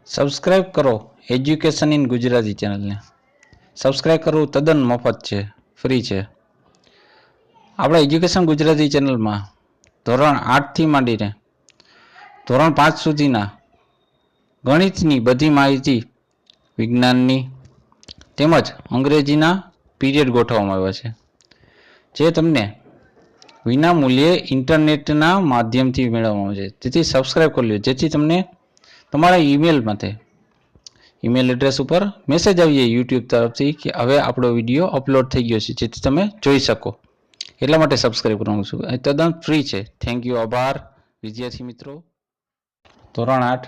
Subscribe કરો education in Gujarati ચેનલને. Subscribe કરવું તદ્દન મફત છે, ફ્રી છે. આપણે એજ્યુકેશન ગુજરાતી ચેનલમાં ધોરણ 8થી માંડીને ધોરણ 5 સુધીના ગણિતની બધી માહિતી, વિજ્ઞાનની તેમજ અંગ્રેજીના પીરિયડ ગોઠવવામાં આવ્યા છે, જે તમને વિના મૂલ્યે ઇન્ટરનેટના માધ્યમથી મેળવવામાં આવે છે. તેથી સબસ્ક્રાઇબ કરી લો, જેથી તમને તમારા ઈમેલ એડ્રેસ ઉપર મેસેજ આવીએ યુટ્યુબ તરફથી કે હવે આપણો વિડીયો અપલોડ થઈ ગયો છે, જેથી તમે જોઈ શકો. એટલા માટે સબસ્ક્રાઇબ કરવાનું છું. એ તદ્દન ફ્રી છે. Thank you. આભાર વિદ્યાર્થી મિત્રો. ધોરણ 8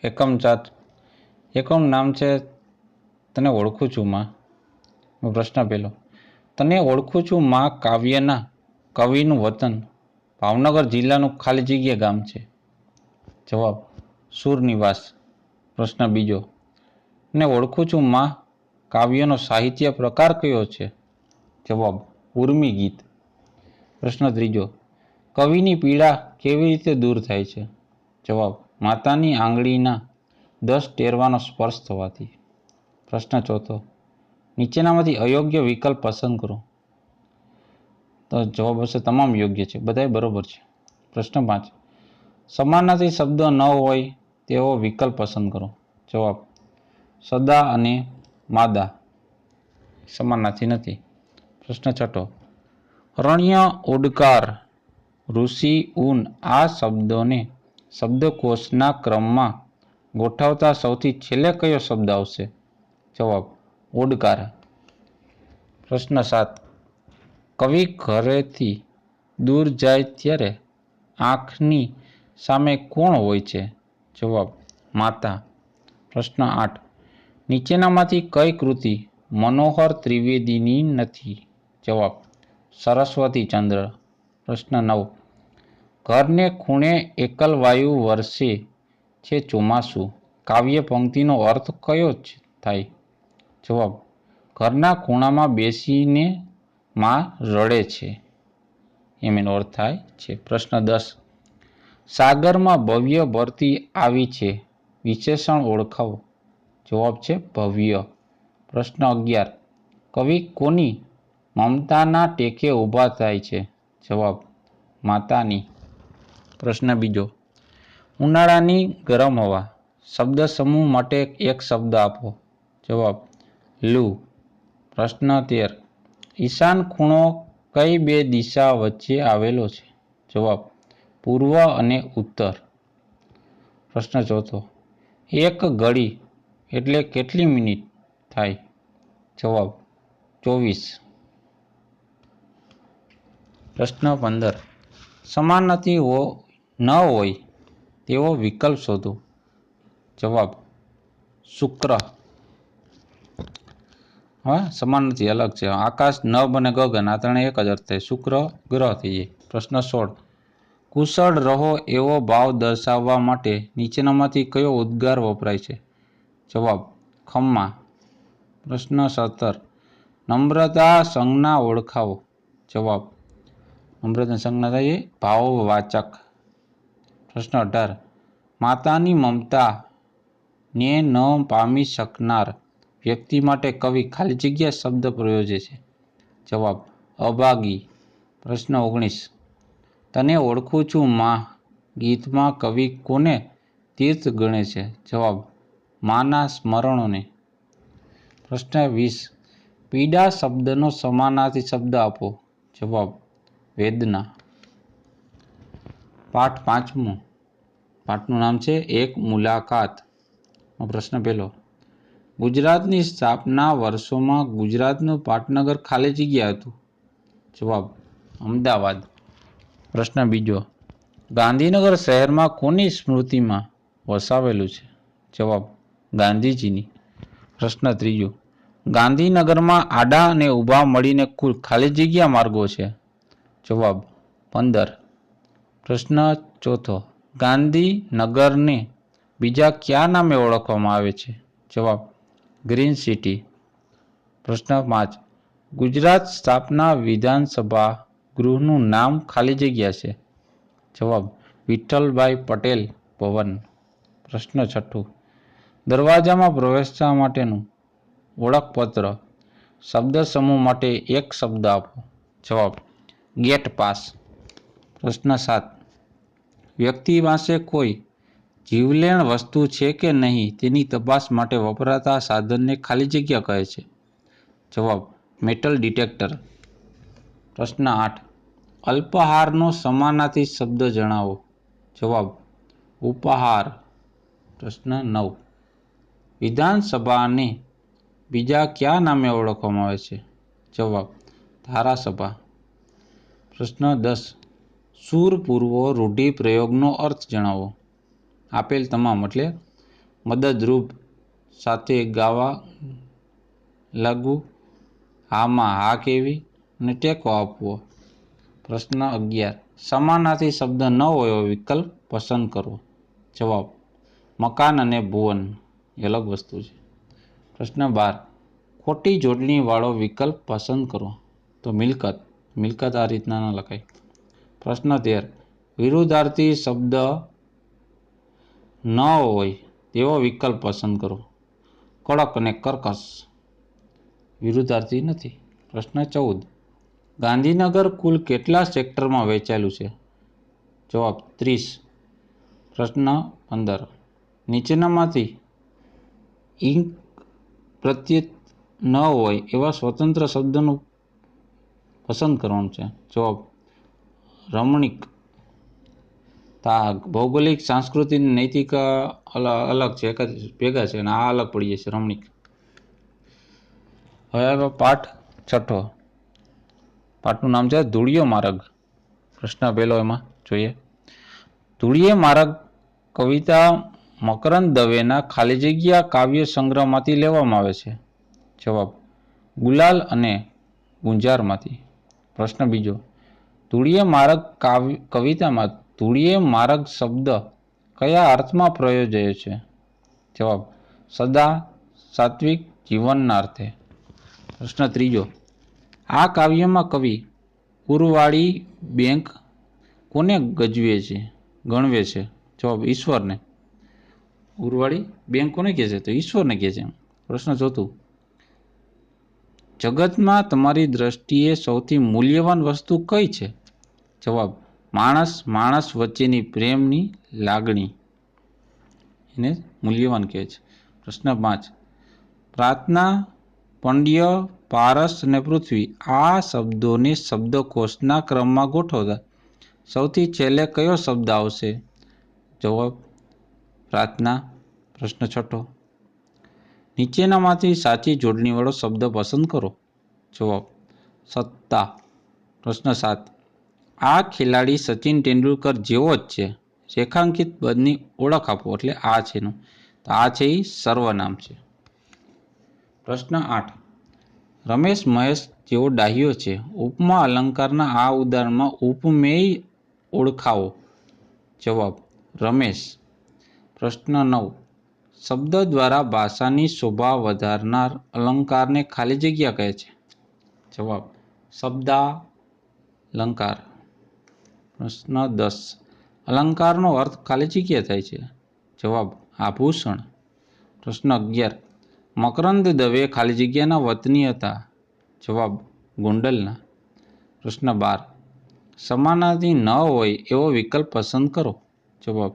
એકમ 4. એકમ નામ છે તને ઓળખું છું માં. પ્રશ્ન પહેલો, તને ઓળખું છું માં કાવ્યના કવિનું વતન ભાવનગર જિલ્લાનું ખાલી જગ્યા ગામ છે. જવાબ સૂરનિવાસ. પ્રશ્ન બીજો, તને ઓળખું છું માં કાવ્યનો સાહિત્ય પ્રકાર કયો છે? જવાબ ઉર્મી ગીત. પ્રશ્ન ત્રીજો, કવિની પીડા કેવી રીતે દૂર થાય છે? જવાબ માતાની આંગળીના 10 ટેરવાનો સ્પર્શ થવાથી. પ્રશ્ન ચોથો, નીચેનામાંથી અયોગ્ય વિકલ્પ પસંદ કરો. તો જવાબ હશે તમામ યોગ્ય છે, બધાય બરોબર છે. પ્રશ્ન 5, સમાનાર્થી શબ્દ ન હોય તેવો વિકલ્પ પસંદ કરો. જવાબ સદા અને માદા સમાનાર્થી નથી. પ્રશ્ન 6, રણ્ય, ઓડકાર, ઋષિ, ઊન આ શબ્દોને શબ્દકોશના ક્રમમાં ગોઠવતા સૌથી છેલ્લે કયો શબ્દ આવશે? જવાબ ઓડકાર. પ્રશ્ન 7, કવિ ઘરેથી દૂર જાય ત્યારે આંખની સામે કોણ હોય છે? જવાબ માતા. પ્રશ્ન 8, નીચેનામાંથી કઈ કૃતિ મનોહર ત્રિવેદીની નથી? જવાબ સરસ્વતી ચંદ્ર. પ્રશ્ન 9, ઘરને ખૂણે એકલ વાયુ વરસે છે ચોમાસું કાવ્ય પંક્તિનો અર્થ કયો થાય? જવાબ ઘરના ખૂણામાં બેસીને માં રડે છે, એમ એનો અર્થ થાય છે. પ્રશ્ન 10, સાગરમાં ભવ્ય ભરતી આવી છે વિશેષણ ઓળખાવો. જવાબ છે ભવ્ય. પ્રશ્ન 11, કવિ કોની મમતાના ટેકે ઊભા થાય છે? જવાબ માતાની. પ્રશ્ન બીજો, ઉનાળાની ગરમ હવા શબ્દ સમૂહ માટે એક શબ્દ આપો. જવાબ લૂ. પ્રશ્ન 13, ઈશાન ખૂણો કઈ બે દિશા વચ્ચે આવેલો છે? જવાબ પૂર્વ અને ઉત્તર. પ્રશ્ન 14, એક ઘડી એટલે કેટલી મિનિટ થાય? જવાબ 24. પ્રશ્ન 15, સમાનાર્થી ન હોય તેવો વિકલ્પ શોધો. જવાબ શુક્ર. હવે સમાનાર્થી અલગ છે. આકાશ, નભ અને ગગન આ ત્રણે એક જ અર્થ થાય. શુક્ર ગ્રહ થઈ જાય. પ્રશ્ન 16, કુશળ રહો એવો ભાવ દર્શાવવા માટે નીચેનામાંથી કયો ઉદ્ગાર વપરાય છે? જવાબ ખમ્મા. પ્રશ્ન 17, નમ્રતા સંજ્ઞા ઓળખાવો. જવાબ નમ્રતા સંજ્ઞા થાય ભાવવાચક. પ્રશ્ન 18, માતાની મમતા ને ન પામી શકનાર વ્યક્તિ માટે કવિ ખાલી જગ્યા શબ્દ પ્રયોજે છે. જવાબ અભાગી. પ્રશ્ન 19, તને ઓળખું છું માં ગીતમાં કવિ કોને તીર્થ ગણે છે? જવાબ માના સ્મરણોને. પ્રશ્ન 20, પીડા શબ્દનો સમાનાર્થી શબ્દ આપો. જવાબ વેદના. પાઠ 5. પાઠનું નામ છે એક મુલાકાત. પ્રશ્ન પહેલો, ગુજરાતની સ્થાપના વર્ષોમાં ગુજરાતનું પાટનગર ખાલી જગ્યા હતું. જવાબ અમદાવાદ. પ્રશ્ન બીજો, ગાંધીનગર શહેરમાં કોની સ્મૃતિમાં વસાવેલું છે? જવાબ ગાંધીજીની. પ્રશ્ન ત્રીજો, ગાંધીનગરમાં આડા અને ઊભા મળીને કુલ ખાલી જગ્યા માર્ગો છે? જવાબ 15. પ્રશ્ન ચોથો, ગાંધીનગરને બીજા કયા નામે ઓળખવામાં આવે છે? જવાબ ગ્રીન સિટી. પ્રશ્ન 5, ગુજરાત સ્થાપના વિધાનસભા ગૃહનું નામ ખાલી જગ્યા છે? જવાબ વિઠ્ઠલભાઈ પટેલ ભવન. પ્રશ્ન 6. દરવાજામાં પ્રવેશવા માટેનું ઓળખપત્ર. શબ્દ સમૂહ માટે એક શબ્દ આપો. જવાબ ગેટ પાસ. પ્રશ્ન 7. વ્યક્તિ પાસે કોઈ જીવલેણ વસ્તુ છે કે નહીં તેની તપાસ માટે વપરાતા સાધનને ખાલી જગ્યા કહે છે. જવાબ મેટલ ડિટેક્ટર. પ્રશ્ન 8. અલ્પાહારનો સમાનાર્થી શબ્દ જણાવો. જવાબ ઉપાહાર. પ્રશ્ન 9. વિધાનસભાને બીજા કયા નામે ઓળખવામાં આવે છે? જવાબ ધારાસભા. પ્રશ્ન 10. સુરપૂર્વ રૂઢિપ્રયોગનો અર્થ જણાવો. આપેલ તમામ એટલે મદદરૂપ, સાથે ગાવા લાગુ, હામાં હા કહેવી અને ટેકો આપવો. પ્રશ્ન 11. સમાનાર્થી શબ્દ ન હોય એવો વિકલ્પ પસંદ કરો. જવાબ મકાન અને ભુવન એ અલગ વસ્તુ છે. પ્રશ્ન 12. ખોટી જોડણીવાળો વિકલ્પ પસંદ કરો. તો મિલકત. મિલકત આ રીતના ન લખાય. પ્રશ્ન 13. વિરુદ્ધાર્થી શબ્દ ન હોય તેવો વિકલ્પ પસંદ કરો. કડક અને કર્કશ વિરુદ્ધાર્થી નથી. પ્રશ્ન 14. ગાંધીનગર કુલ કેટલા સેક્ટરમાં વહેંચાયેલું છે? જવાબ 30. પ્રશ્ન 15. નીચેનામાંથી ઇંક પ્રત્યય ન હોય એવા સ્વતંત્ર શબ્દનું પસંદ કરવાનું છે. જવાબ રમણીક. ભૌગોલિક, સાંસ્કૃતિક, નૈતિક અલગ છે, એક જ ભેગા છે અને આ અલગ પડી જશે રમણીક. હવે આવ્યો પાઠ 6. પાઠનું નામ છે ધૂળિયો માર્ગ. પ્રશ્ન પહેલો એમાં જોઈએ. ધૂળિયે માર્ગ કવિતા મકરંદ દવેના ખાલી જગ્યા કાવ્ય સંગ્રહમાંથી લેવામાં આવે છે. જવાબ ગુલાલ અને ગુંજારમાંથી. પ્રશ્ન બીજો. ધૂળિયે માર્ગ કવિતામાં ધૂળિયે માર્ગ શબ્દ કયા અર્થમાં પ્રયોજાયો છે? જવાબ સદા, સાત્વિક, જીવનના અર્થે. પ્રશ્ન ત્રીજો. આ કાવ્યમાં કવિ પૂરવાળી બેંક કોને ગણવે છે? જવાબ ઈશ્વરને. પૂરવાળી બેંક કોને કહે છે? તો ઈશ્વરને કહે છે. પ્રશ્ન ચોથું. જગતમાં તમારી દ્રષ્ટિએ સૌથી મૂલ્યવાન વસ્તુ કઈ છે? જવાબ માણસ વચ્ચેની પ્રેમની લાગણી એને મૂલ્યવાન કહે છે. પ્રશ્ન 5. પ્રાર્થના, પંડ્ય, પારસ અને પૃથ્વી આ શબ્દોને શબ્દકોશના ક્રમમાં ગોઠવતા સૌથી છેલ્લે કયો શબ્દ આવશે? જવાબ પ્રાર્થના. પ્રશ્ન 6. નીચેનામાંથી સાચી જોડણીવાળો શબ્દ પસંદ કરો. જવાબ સત્તા. પ્રશ્ન 7. આ ખેલાડી સચિન તેંડુલકર જેવો જ છે. રેખાંકિત પદની ઓળખ આપો. એટલે આ છે એનું. તો આ છે એ સર્વનામ છે. પ્રશ્ન 8. રમેશ મહેશ જેવો ડાહ્યો છે. ઉપમા અલંકારના આ ઉદાહરણમાં ઉપમેય ઓળખાવો. જવાબ રમેશ. પ્રશ્ન 9. શબ્દ દ્વારા ભાષાની શોભા વધારનાર અલંકારને ખાલી જગ્યા કહે છે. જવાબ શબ્દાલંકાર. પ્રશ્ન 10. અલંકારનો અર્થ ખાલી જગ્યા થાય છે. જવાબ આભૂષણ. પ્રશ્ન 11. મકરંદ દવે ખાલી જગ્યાના વતની હતા. જવાબ ગોંડલના. પ્રશ્ન 12. સમાનાર્થી ન હોય એવો વિકલ્પ પસંદ કરો. જવાબ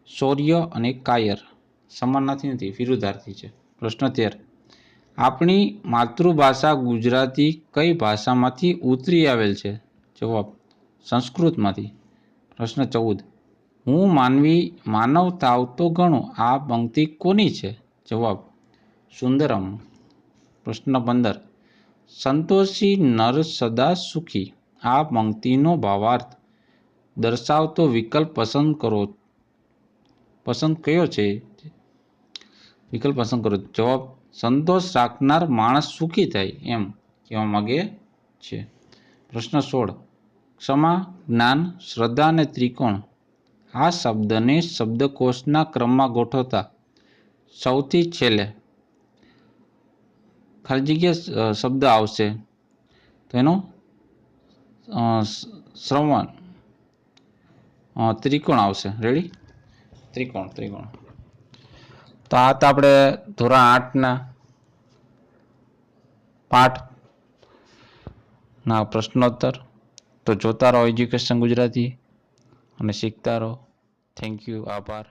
શૌર્ય અને કાયર. સમાનાર્થી નથી, વિરુદ્ધાર્થી છે. પ્રશ્ન 13. આપણી માતૃભાષા ગુજરાતી કઈ ભાષામાંથી ઉતરી આવેલ છે? જવાબ સંસ્કૃતમાંથી. પ્રશ્ન 14. હું માનવ થાવતો ગણું આ પંક્તિ કોની છે? જવાબ સુંદરમ. પ્રશ્ન 15. સંતોષી નર સદા સુખી આ પંક્તિનો ભાવાર્થ દર્શાવતો વિકલ્પ પસંદ કયો છે? વિકલ્પ પસંદ કરો. જવાબ સંતોષ રાખનાર માણસ સુખી થાય એમ કહેવા માંગે છે. પ્રશ્ન 16. ક્ષમા, જ્ઞાન, શ્રદ્ધા અને ત્રિકોણ આ શબ્દને શબ્દકોશના ક્રમમાં ગોઠવતા સૌથી છેલ્લે ખાલી જગ્યા શબ્દ આવશે. તો એનો શ્રવણ ત્રિકોણ આવશે. રેડી? ત્રિકોણ. તો આ તો આપણે ધોરણ 8ના પાઠના પ્રશ્નોત્તર. તો જોતા રહો એજ્યુકેશન ગુજરાતી અને શીખતા રહો. Thank you. આભાર.